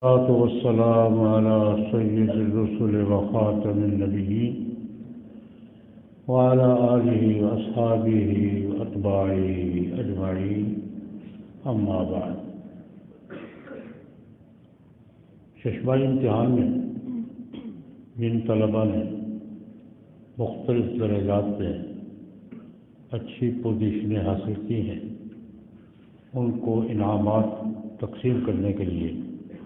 والصلاة والسلام على سيد الرسل وخاتم النبيين وعلى آله وأصحابه وأتباعه أجمعين أما بعد. ششمائی امتحان میں جن طلباء نے مختلف درجات پہ اچھی پوزیشنیں حاصل کی ہیں ان کو انعامات تقسیم کرنے کے لیے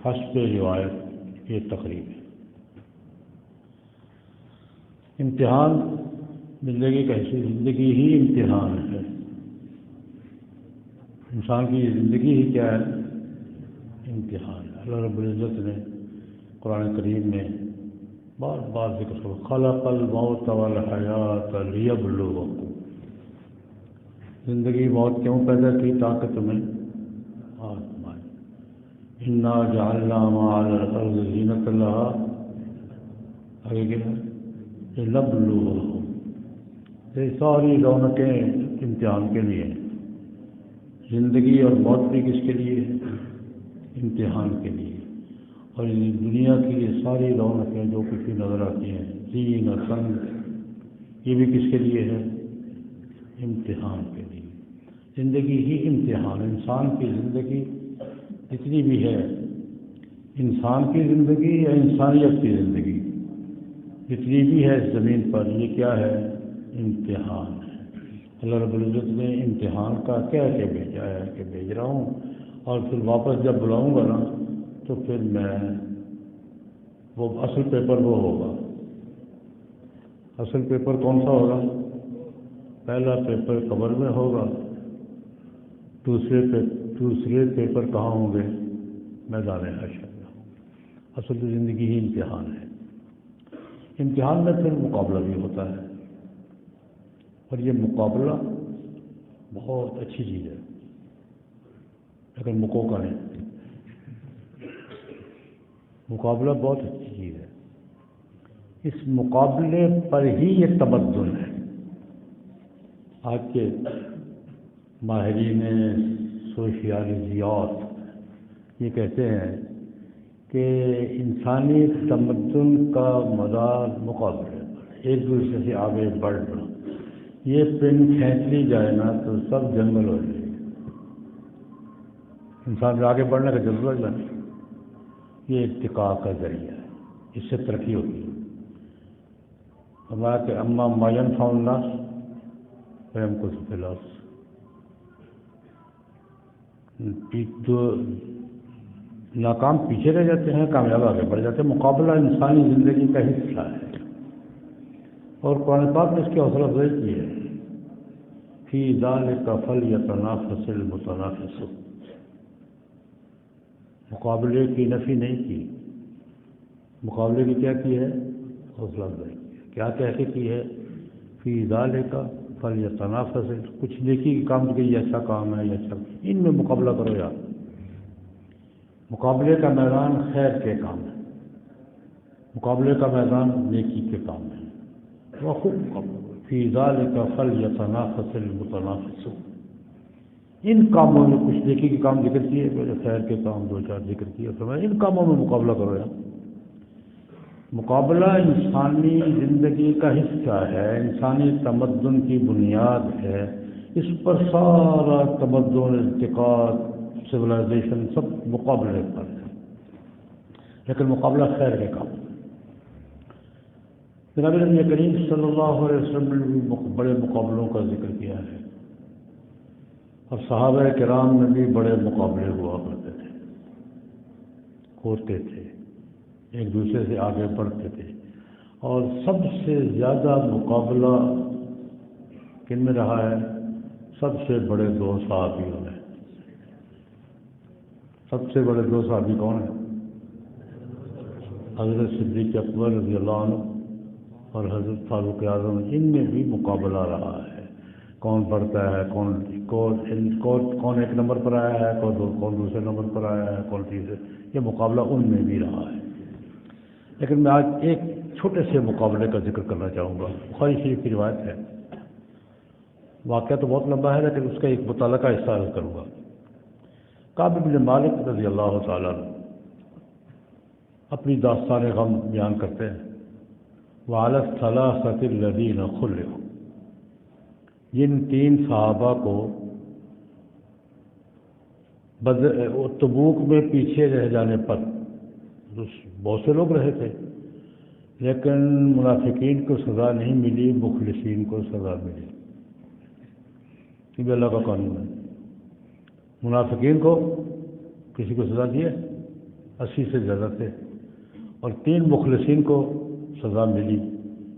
حسب روایت یہ تقریب ہے. امتحان زندگی کا حصہ، زندگی ہی امتحان ہے. انسان کی زندگی ہی کیا ہے؟ امتحان ہے. اللہ رب العزت نے قرآن کریم میں بار بار ذکر کیا، خلق الموت والحیات لیبلوکم. زندگی موت کیوں پیدا کی؟ تاکہ تمہیں آزمائے. انا جعلنا ما علی الارض زینۃ لها، آگے کیا؟ لنبلوکم. یہ ساری رونقیں امتحان کے لیے ہیں. زندگی اور موت بھی کس کے لیے ہے؟ امتحان کے لیے. اور دنیا کی یہ ساری رونقیں جو کچھ بھی نظر آتی ہیں، زینۃ، یہ بھی کس کے لیے ہے؟ امتحان کے لیے. زندگی ہی امتحان. انسان کی زندگی جتنی بھی ہے، انسان کی زندگی یا انسانیت کی زندگی جتنی بھی ہے اس زمین پر، یہ کیا ہے؟ امتحان ہے. اللہ رب العزت نے امتحان کا کہہ کے بھیجا ہے کہ بھیج رہا ہوں، اور پھر واپس جب بلاؤں گا نا تو پھر میں وہ اصل پیپر وہ ہوگا. اصل پیپر کون سا ہوگا؟ پہلا پیپر قبر میں ہوگا. دوسرے پیپر کہاں ہوں گے؟ میدان حشر میں. اصل تو زندگی ہی امتحان ہے. امتحان میں پھر مقابلہ بھی ہوتا ہے، اور یہ مقابلہ بہت اچھی چیز ہے، لیکن مکوکا نہیں. مقابلہ بہت اچھی چیز ہے. اس مقابلے پر ہی یہ تمدن ہے. آج کے ماہرین سوشیالوجیات یہ کہتے ہیں کہ انسانی تمدن کا مدار مقابلے پر، ایک دوسرے سے آگے بڑھنا. یہ پن کھینچ لی جائے نا تو سب جنگل ہو جائے. انسان میں آگے بڑھنے کا جذبہ نہیں. یہ ارتقاء کا ذریعہ ہے، اس سے ترقی ہوتی ہے. ہمارا کہ اما ما ينفع الناس فيمكث في الارض. جو ناکام پیچھے رہ جاتے ہیں، کامیاب آگے بڑھ جاتے ہیں. مقابلہ انسانی زندگی کا حصہ ہے، اور قرآن پاک نے اس کی حوصلہ افزائی کی ہے. فی ذلک فلیتنافس المتنافسون. مقابلے کی نفی نہیں کی، مقابلے کی کیا کی ہے؟ حوصلہ افزائی کی ہے. کیا کہہ کے کی ہے؟ فی ذلک فلیتنافس. کچھ نیکی کی کام کی، یہ اچھا کام ہے، یہ اچھا، ان میں مقابلہ کرو یار. مقابلے کا میدان خیر کے کام ہے، مقابلے کا میدان نیکی کے کام ہے. وہ خوب فی ذلک فلیتنافس المتنافسون. ان کاموں میں کچھ نیکی کے کام ذکر کیے، خیر کے کام دو چار ذکر کیے، ان کاموں میں مقابلہ کرو یار. مقابلہ انسانی زندگی کا حصہ ہے، انسانی تمدن کی بنیاد ہے. اس پر سارا تمدن، ارتقاء، سویلائزیشن سب مقابلے پر ہے. لیکن مقابلہ خیر کے کام. جناب نبی کریم صلی اللہ علیہ وسلم نے بھی بڑے مقابلوں کا ذکر کیا ہے، اور صحابہ کرام میں بھی بڑے مقابلے ہوا کرتے تھے، ہوتے تھے، ایک دوسرے سے آگے بڑھتے تھے. اور سب سے زیادہ مقابلہ کن میں رہا ہے؟ سب سے بڑے دو صحابیوں میں. سب سے بڑے دو صحابی کون ہیں؟ حضرت صدیق اکبر رضی اللہ عنہ اور حضرت فاروق اعظم. ان میں بھی مقابلہ رہا ہے، کون پڑھتا ہے، کون ایک نمبر پر آیا ہے، کون دوسرے نمبر پر آیا ہے، کون تیسرے. یہ مقابلہ ان میں بھی رہا ہے. لیکن میں آج ایک چھوٹے سے مقابلے کا ذکر کرنا چاہوں گا. بخاری شریف کی روایت ہے، واقعہ تو بہت لمبا ہے لیکن اس کا ایک متعلقہ حصہ کروں گا. کعب بن مالک رضی اللہ تعالیٰ عنہ اپنی داستان غم بیان کرتے ہیں. وعلی الثلاثة الذین خلفوا، جن 3 صحابہ کو تبوک میں پیچھے رہ جانے پر، بہت سے لوگ رہے تھے لیکن منافقین کو سزا نہیں ملی، مخلصین کو سزا ملی. یہ بھی اللہ کا قانون ہے. منافقین کو کسی کو سزا دی ہے 80 سے زیادہ تھے، اور 3 مخلصین کو سزا ملی.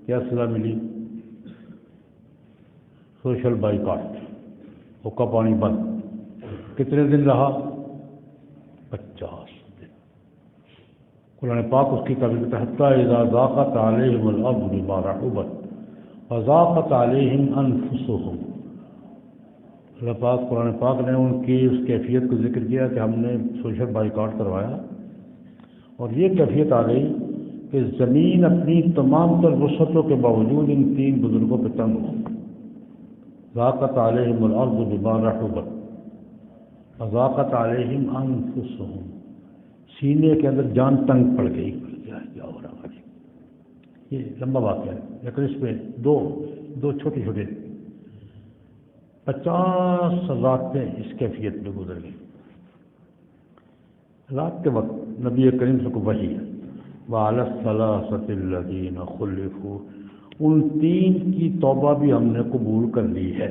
کیا سزا ملی؟ سوشل بائیکاٹ، حقہ پانی بند. کتنے دن رہا؟ 50 دن. قرآن پاک اس کی تعبیر کرتا ہے حتیٰ اذا ضاقت علیہم الارض بما رحبت وضاقت علیہم انفسہم. اللہ پاک قرآن پاک نے ان کی اس کیفیت کو ذکر کیا کہ ہم نے سوشل بائیکاٹ کروایا اور یہ کیفیت آ گئی کہ زمین اپنی تمام تر وسعتوں کے باوجود ان 3 بزرگوں پہ تنگ ہو. ضاقت علیہم الارض بما رحبت وضاقت علیہم انفسہم. سینے کے اندر جان تنگ پڑ گئی. کیا ہو رہا ہے؟ یہ لمبا واقعہ ہے لیکن اس میں دو چھوٹے چھوٹے 50 راتیں اس کیفیت میں گزر گئی. رات کے وقت نبی کریم سے کو وحی ہے وعلی الثلاثة الذین خلفوا، ان 3 کی توبہ بھی ہم نے قبول کر لی ہے.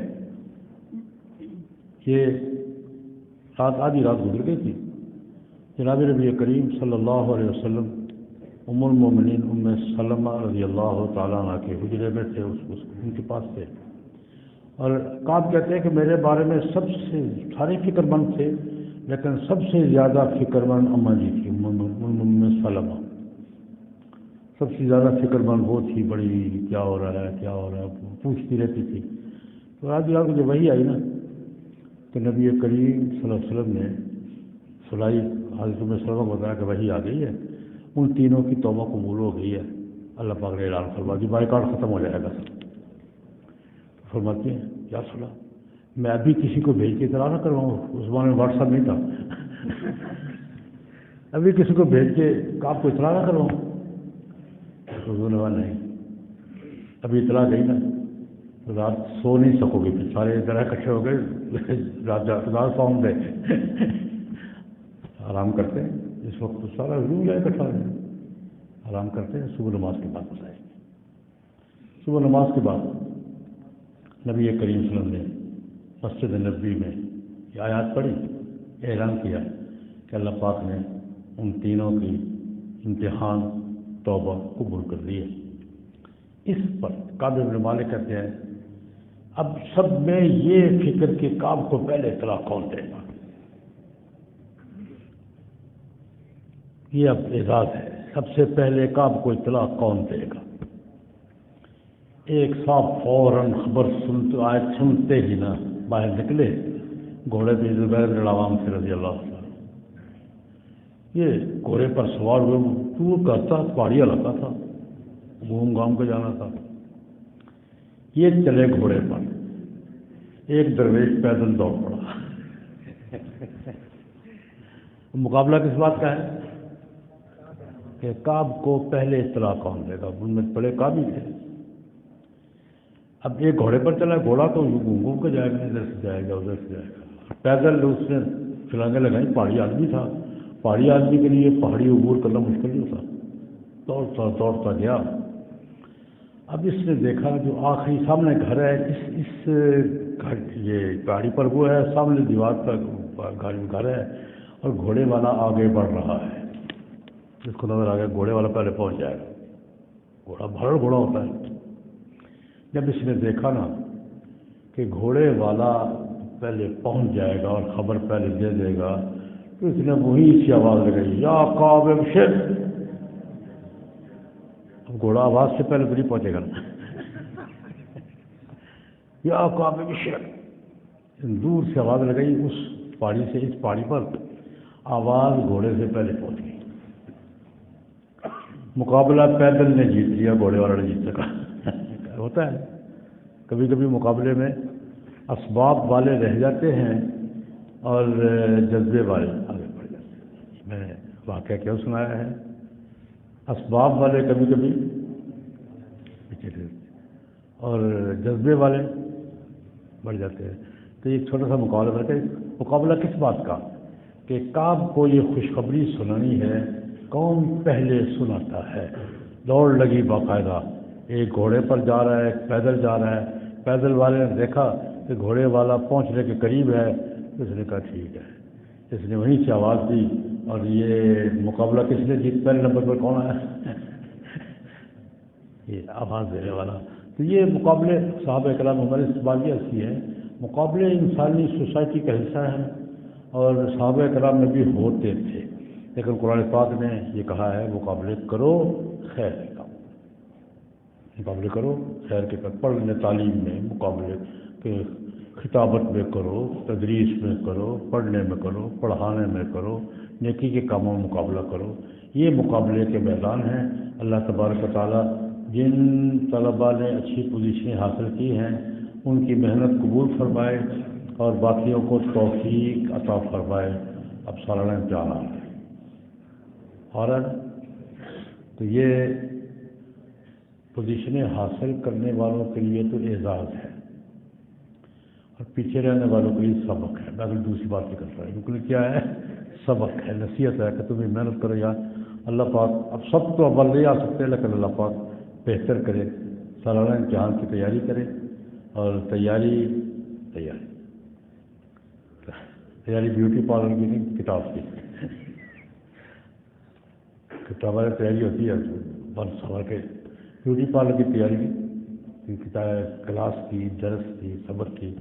یہ آدھی رات گزر گئی تھی. جناب نبی کریم صلی اللہ علیہ وسلم ام المومنین ام سلمہ رضی اللہ تعالیٰ عنہ کے حجرے میں تھے، ان کے پاس تھے. اور کعب کہتے ہیں کہ میرے بارے میں سب سے سارے فکر مند تھے لیکن سب سے زیادہ فکر مند اماں جی تھی ام سلمہ. سب سے زیادہ فکر مند وہ تھی. بڑی کیا ہو رہا ہے پوچھتی رہتی تھی. تو آج مجھے وہی آئی نا کہ نبی کریم صلی اللہ علیہ وسلم نے سلائی حضرت ام سلمہ کو بتایا کہ وہی آ گئی ہے، ان 3 کی توبہ قبول ہو گئی ہے. اللہ پاک نے اعلان فرما دی بائیکاٹ ختم ہو جائے گا. فرماتے ہیں یا صلاح میں ابھی کسی کو بھیج کے اطلاع نہ کرواؤں. اس زمانے میں واٹس ایپ نہیں تھا. ابھی کسی کو بھیج کے آپ کو اطلاع نہ کرواؤں. حضور نے نہیں، ابھی اطلاع گئی نا رات سو نہیں سکو گے. پھر سارے ذرا اکٹھے ہو گئے رات سو گئے آرام کرتے ہیں. اس وقت تو سارا روم جائے اکٹھا ہے آرام کرتے ہیں. صبح نماز کے بعد بتائیں گے. صبح نماز کے بعد نبی کریم صلی اللہ علیہ وسلم نے مسجد نبوی میں یہ آیات پڑھی، اعلان کیا کہ اللہ پاک نے ان 3 کی امتحان توبہ قبول کر لی ہے. اس پر کعب بن مالک کہتے ہیں اب سب میں یہ فکر کہ کعب کو پہلے اطلاع کون دے گا. یہ اب اعزاز ہے. سب سے پہلے کعب کو اطلاع کون دے گا. ایک صاحب فوراً خبر سنتے ہی نا باہر نکلے گھوڑے پہ زبیر بن العوام سے رضی اللہ عنہ. یہ گھوڑے پر سوار ہوئے دور کا تھا، پہاڑی علاقہ تھا، گھوم گام کے جانا تھا. یہ چلے گھوڑے پر. ایک درویش پیدل دوڑ پڑا. مقابلہ کس بات کا ہے کہ کعب کو پہلے اطلاع کون دے گا. ان میں بڑے کعب ہی تھے. اب ایک گھوڑے پر چلا، گھوڑا تو گھوم گھوم کے جائے گا، ادھر سے جائے گا ادھر سے جائے گا. پیدل اس نے چلانے لگائی. پہاڑی آدمی تھا. پہاڑی آدمی کے لیے پہاڑی عبور کرنا مشکل نہیں ہوتا. دوڑتا گیا. اب اس نے دیکھا جو آخری سامنے گھر ہے، اس گھر یہ پہاڑی پر وہ ہے، سامنے دیوار پر گھر ہے اور گھوڑے والا آگے بڑھ رہا ہے. جس کو نظر آ گیا گھوڑے والا پہلے پہنچ جائے گا. گھوڑا بھرڑ گھوڑا ہوتا ہے. جب اس نے دیکھا نا کہ گھوڑے والا پہلے پہنچ جائے گا اور خبر پہلے دے دے گا تو اس نے وہی سی آواز لگائی یا کعب ابشر. اب گھوڑا آواز سے پہلے نہیں پہنچے گا یا کعب ابشر. دور سے آواز لگائی اس پہاڑی سے اس پہاڑی پر. آواز گھوڑے سے پہلے پہنچ گئی. مقابلہ پیدل نے جیت لیا، گھوڑے والا نے جیت سکا. ہوتا ہے کبھی کبھی مقابلے میں اسباب والے رہ جاتے ہیں اور جذبے والے آگے بڑھ جاتے ہیں. میں واقعہ کیا سنایا ہے اسباب والے کبھی کبھی پیچھے رہتے اور جذبے والے بڑھ جاتے ہیں. تو ایک چھوٹا سا مقابلہ کرتے ہیں. مقابلہ کس بات کا؟ کہ کعب کو یہ خوشخبری سنانی ہے، کون پہلے سناتا ہے. دوڑ لگی باقاعدہ، ایک گھوڑے پر جا رہا ہے، ایک پیدل جا رہا ہے. پیدل والے نے دیکھا کہ گھوڑے والا پہنچنے کے قریب ہے، اس نے کہا ٹھیک ہے. اس نے وہیں سے آواز دی اور یہ مقابلہ کس نے جیت، پہلے نمبر پر کون آیا؟ یہ آواز دینے والا. تو یہ مقابلے صحابہ کرام ہمارے استقبالیہ ایسی ہیں. مقابلے انسانی سوسائٹی کا حصہ ہیں اور صحابہ کرام میں بھی ہوتے تھے، لیکن قرآن پاک نے یہ کہا ہے مقابلے کرو خیر کے کام، مقابلے کرو خیر کے کام. پڑھنے تعلیم میں مقابلے کے، خطابت میں کرو، تدریس میں کرو، پڑھنے میں کرو، پڑھانے میں کرو، نیکی کے کاموں میں مقابلہ کرو. یہ مقابلے کے میدان ہیں. اللہ تبارک و تعالیٰ جن طلباء نے اچھی پوزیشنیں حاصل کی ہیں ان کی محنت قبول فرمائے اور باقیوں کو توفیق عطا فرمائے. اب سالانہ امتحانات ہیں اور تو یہ پوزیشنیں حاصل کرنے والوں کے لیے تو اعزاز ہے اور پیچھے رہنے والوں کے لیے سبق ہے. میں ابھی دوسری بات نہیں کر رہا ہوں، کیونکہ کیا ہے، سبق ہے، نصیحت ہے کہ تمہیں محنت کرو یار. اللہ پاک اب سب تو اول نہیں آ سکتے، لیکن اللہ پاک بہتر کرے. سالانہ امتحان کی تیاری کرے اور تیاری بیوٹی پارلر کی نہیں، کتاب کی. کتاب والی تیاری ہوتی ہے بن سوار کے. بیوٹی پارلر کی تیاری کی کلاس کی، درس کی، سبق کی.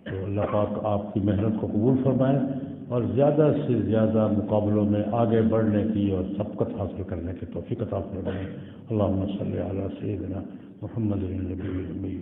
تو اللہ پاک آپ کی محنت کو قبول فرمائے اور زیادہ سے زیادہ مقابلوں میں آگے بڑھنے کی اور سبقت حاصل کرنے کی توفیق عطا فرمائے. اللہم صلی علی سیدنا محمد النبی الامی